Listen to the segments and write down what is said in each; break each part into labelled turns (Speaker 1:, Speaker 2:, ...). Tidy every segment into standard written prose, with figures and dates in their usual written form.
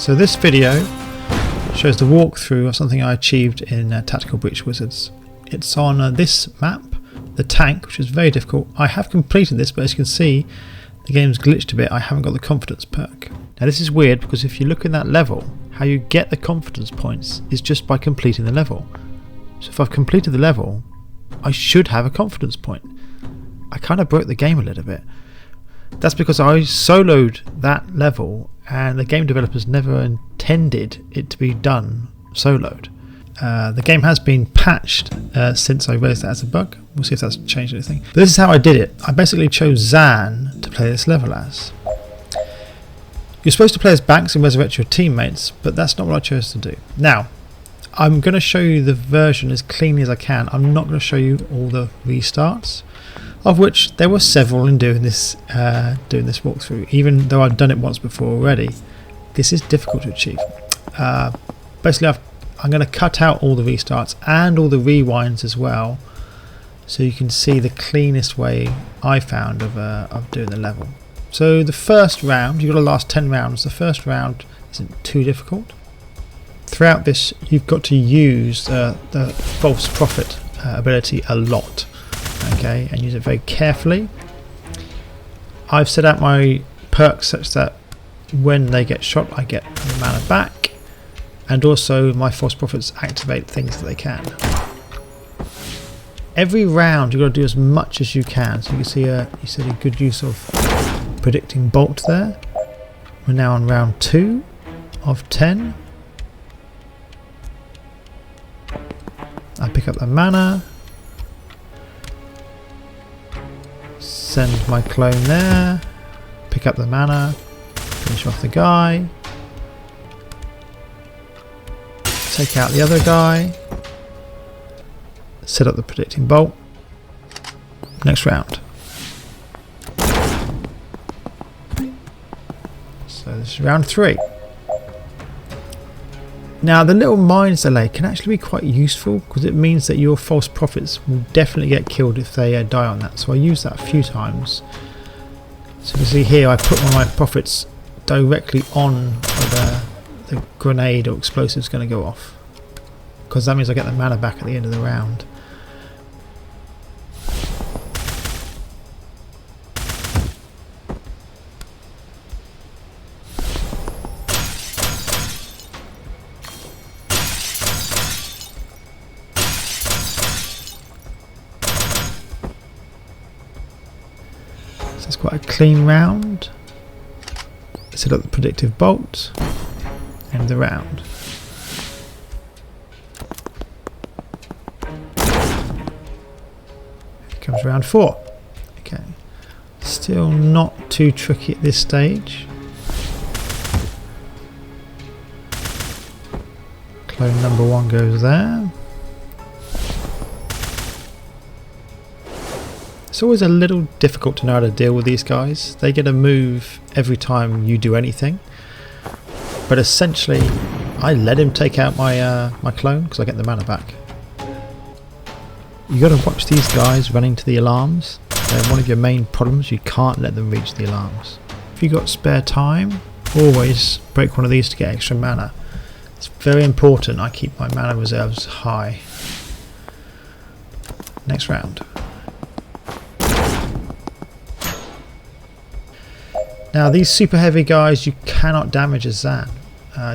Speaker 1: So this video shows the walkthrough of something I achieved in Tactical Breach Wizards. It's on this map, the tank, which is very difficult. I have completed this, but as you can see, the game's glitched a bit. I haven't got the confidence perk. Now this is weird because if you look in that level, how you get the confidence points is just by completing the level. So if I've completed the level, I should have a confidence point. I kind of broke the game a little bit. That's because I soloed that level and the game developers never intended it to be done soloed. The game has been patched since I raised that as a bug. We'll see if that's changed anything. But this is how I did it. I basically chose Zan to play this level as. You're supposed to play as Banks and resurrect your teammates, but that's not what I chose to do. Now, I'm going to show you the version as cleanly as I can. I'm not going to show you all the restarts, of which there were several in doing this walkthrough. Even though I've done it once before already, this is difficult to achieve. Basically, I'm going to cut out all the restarts and all the rewinds as well, so you can see the cleanest way I found of doing the level. So the first round, you've got to last 10 rounds. The first round isn't too difficult. Throughout this, you've got to use the false prophet ability a lot, okay, and use it very carefully. I've set out my perks such that when they get shot, I get the mana back, and also my false prophets activate things that they can. Every round, you've got to do as much as you can. So you can see you see a good use of predicting bolt there. We're now on round 2 of 10. I pick up the mana, send my clone there, pick up the mana, finish off the guy, take out the other guy, set up the predicting bolt. Next round. So this is round 3. Now the little mines delay can actually be quite useful because it means that your false prophets will definitely get killed if they die on that. So I use that a few times. So you can see here I put one of my prophets directly on where the grenade or explosive is going to go off, because that means I get the mana back at the end of the round. It's quite a clean round. Set up the predictive bolt. End the round. Here comes round 4. Okay. Still not too tricky at this stage. Clone number 1 goes there. It's always a little difficult to know how to deal with these guys. They get a move every time you do anything. But essentially, I let him take out my my clone because I get the mana back. You got to watch these guys running to the alarms. They're one of your main problems. You can't let them reach the alarms. If you've got spare time, always break one of these to get extra mana. It's very important I keep my mana reserves high. Next round. Now these super heavy guys you cannot damage as Zan.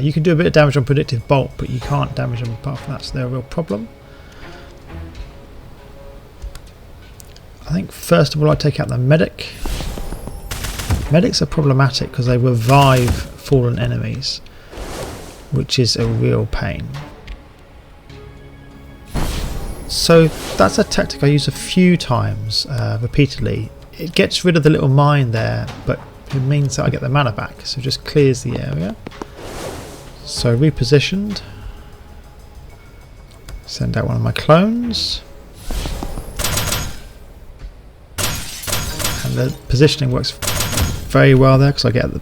Speaker 1: You can do a bit of damage on predictive bolt, but you can't damage them apart from that, so they're a real problem. I think first of all I take out the medic. Medics are problematic because they revive fallen enemies, which is a real pain. So that's a tactic I use a few times repeatedly. It gets rid of the little mine there, but it means that I get the mana back, so it just clears the area. So repositioned, send out one of my clones, and the positioning works very well there because I get the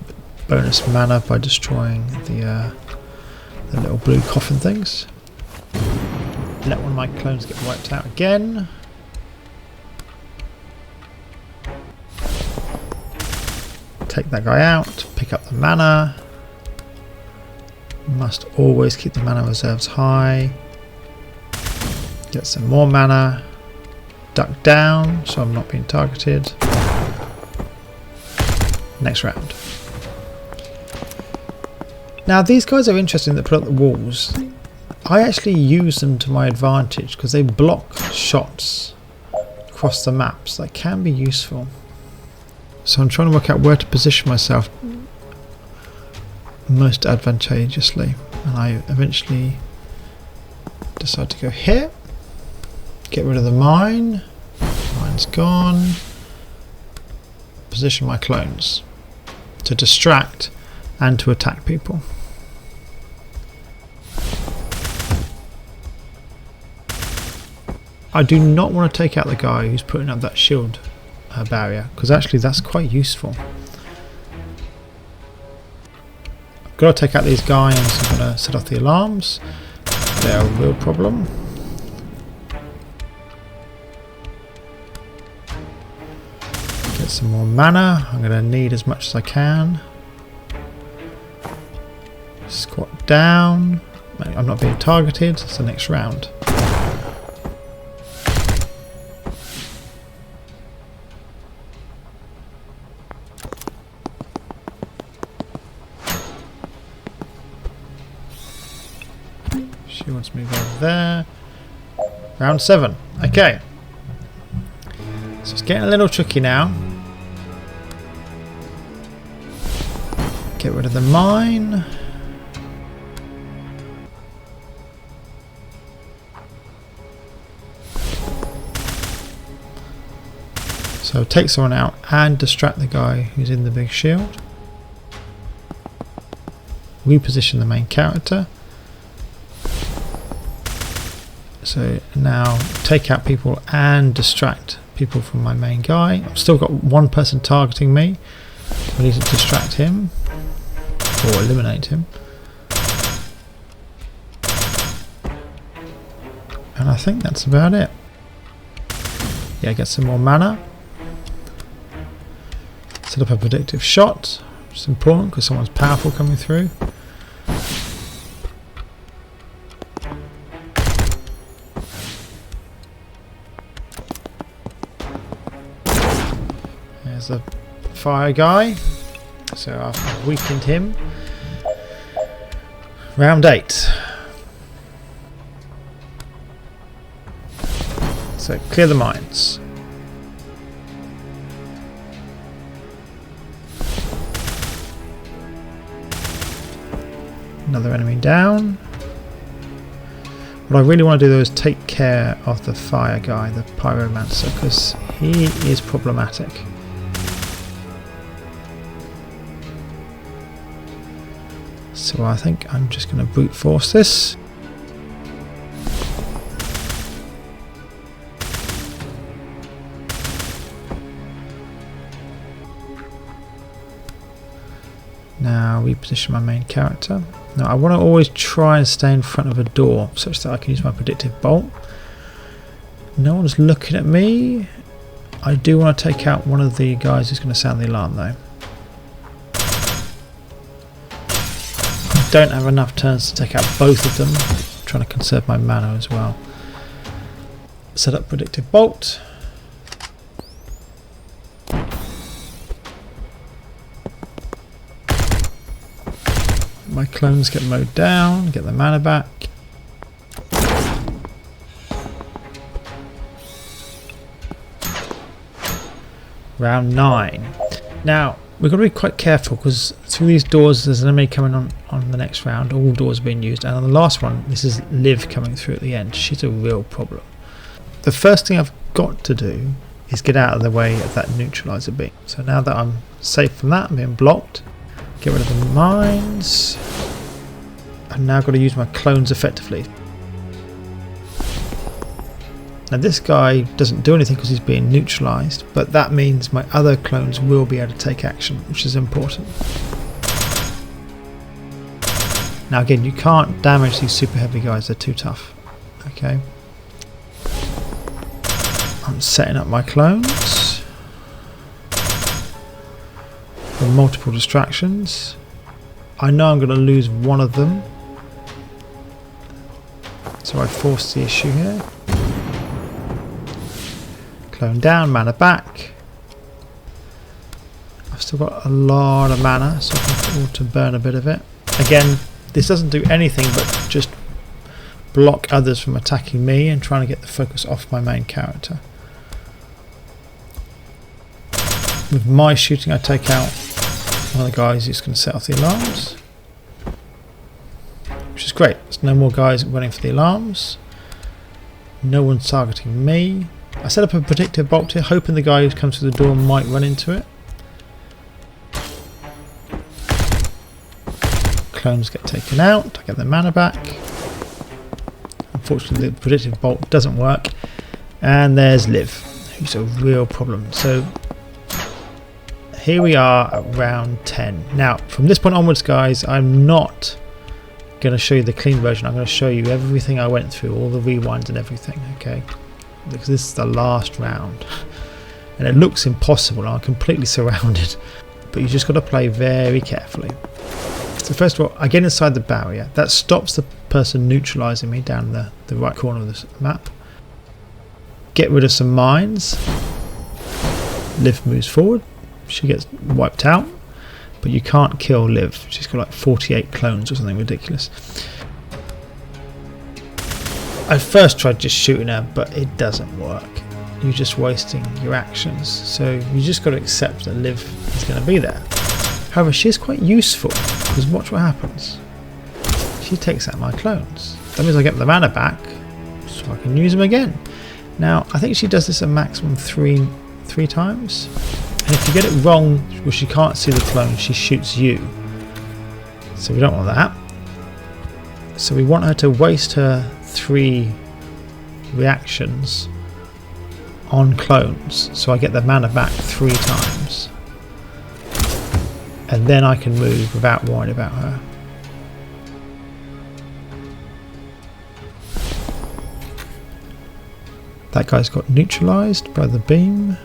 Speaker 1: bonus mana by destroying the little blue coffin things. Let one of my clones get wiped out again. Take that guy out, pick up the mana, Must always keep the mana reserves high. Get some more mana. Duck down so I'm not being targeted. Next round. Now these guys are interesting that put up the walls. I actually use them to my advantage because they block shots across the maps. That can be useful. So I'm trying to work out where to position myself most advantageously, and I eventually decide to go here. Get rid of the mine. Mine's gone. Position my clones to distract and to attack people. I do not want to take out the guy who's putting up that shield barrier, because actually that's quite useful. I've got to take out these guys. I'm going to set off the alarms. They're a real problem. Get some more mana. I'm going to need as much as I can. Squat down. I'm not being targeted. It's the next round. She wants me to go there. Round 7. Okay. So it's getting a little tricky now. Get rid of the mine. So take someone out and distract the guy who's in the big shield. Reposition the main character. So now take out people and distract people from my main guy. I've still got one person targeting me. I need to distract him or eliminate him. And I think that's about it. Yeah, get some more mana. Set up a predictive shot. It's important because someone's powerful coming through. There's a fire guy. So I've weakened him. Round 8. So clear the mines. Another enemy down. What I really want to do though is take care of the fire guy, the pyromancer, because he is problematic. So I think I'm just going to brute force this. Now reposition my main character. Now I want to always try and stay in front of a door such that I can use my predictive bolt. No one's looking at me. I do want to take out one of the guys who's going to sound the alarm though. Don't have enough turns to take out both of them. I'm trying to conserve my mana as well. Set up predictive bolt. My clones get mowed down, get the mana back. Round 9. Now we've got to be quite careful because through these doors there's an enemy coming on the next round. All doors are being used, and on the last one this is Liv coming through at the end. She's a real problem. The first thing I've got to do is get out of the way of that neutralizer beam. So now that I'm safe from that, I'm being blocked. Get rid of the mines. I've now got to use my clones effectively. Now this guy doesn't do anything because he's being neutralized, but that means my other clones will be able to take action, which is important. Now again, you can't damage these super heavy guys, they're too tough. Okay. I'm setting up my clones for multiple distractions. I know I'm going to lose one of them So I force the issue here. Clone down, mana back. I've still got a lot of mana, so I can afford to burn a bit of it. Again, this doesn't do anything but just block others from attacking me and trying to get the focus off my main character. With my shooting, I take out one of the guys who's going to set off the alarms, which is great. There's no more guys running for the alarms. No one's targeting me. I set up a predictive bolt here, hoping the guy who comes through the door might run into it. Clones get taken out. I get their mana back. Unfortunately, the predictive bolt doesn't work. And there's Liv, who's a real problem. So here we are at round 10. Now, from this point onwards, guys, I'm not going to show you the clean version. I'm going to show you everything I went through, all the rewinds and everything, okay? Because this is the last round. And it looks impossible. I'm completely surrounded. But you just got to play very carefully. So first of all, I get inside the barrier. That stops the person neutralising me down the right corner of this map. Get rid of some mines. Liv moves forward. She gets wiped out. But you can't kill Liv. She's got like 48 clones or something ridiculous. I first tried just shooting her, but it doesn't work. You're just wasting your actions. So you just got to accept that Liv is going to be there. However, she is quite useful, because watch what happens. She takes out my clones. That means I get the mana back, so I can use them again. Now, I think she does this a maximum three times. And if you get it wrong, where she can't see the clone, she shoots you. So we don't want that. So we want her to waste her 3 reactions on clones, so I get the mana back 3 times. And then I can move without worrying about her. That guy's got neutralised by the beam.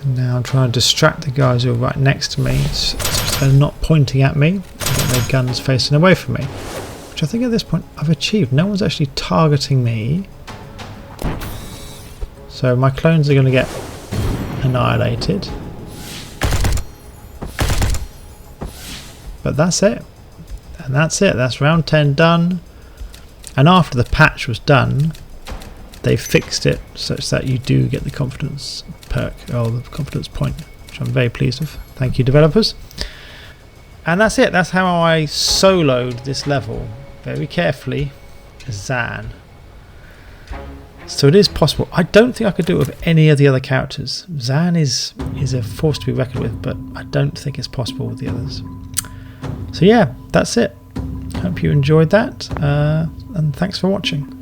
Speaker 1: Now I'm trying to distract the guys who are right next to me so they're not pointing at me and get their guns facing away from me, which I think at this point I've achieved. No one's actually targeting me, so my clones are going to get annihilated. But that's it, and that's it. That's round 10 done. And after the patch was done, they fixed it such that you do get the confidence perk, or the confidence point, which I'm very pleased with. Thank you, developers. And that's it. That's how I soloed this level very carefully as Zan. So it is possible. I don't think I could do it with any of the other characters. Zan is a force to be reckoned with, but I don't think it's possible with the others. So yeah, that's it. Hope you enjoyed that, and thanks for watching.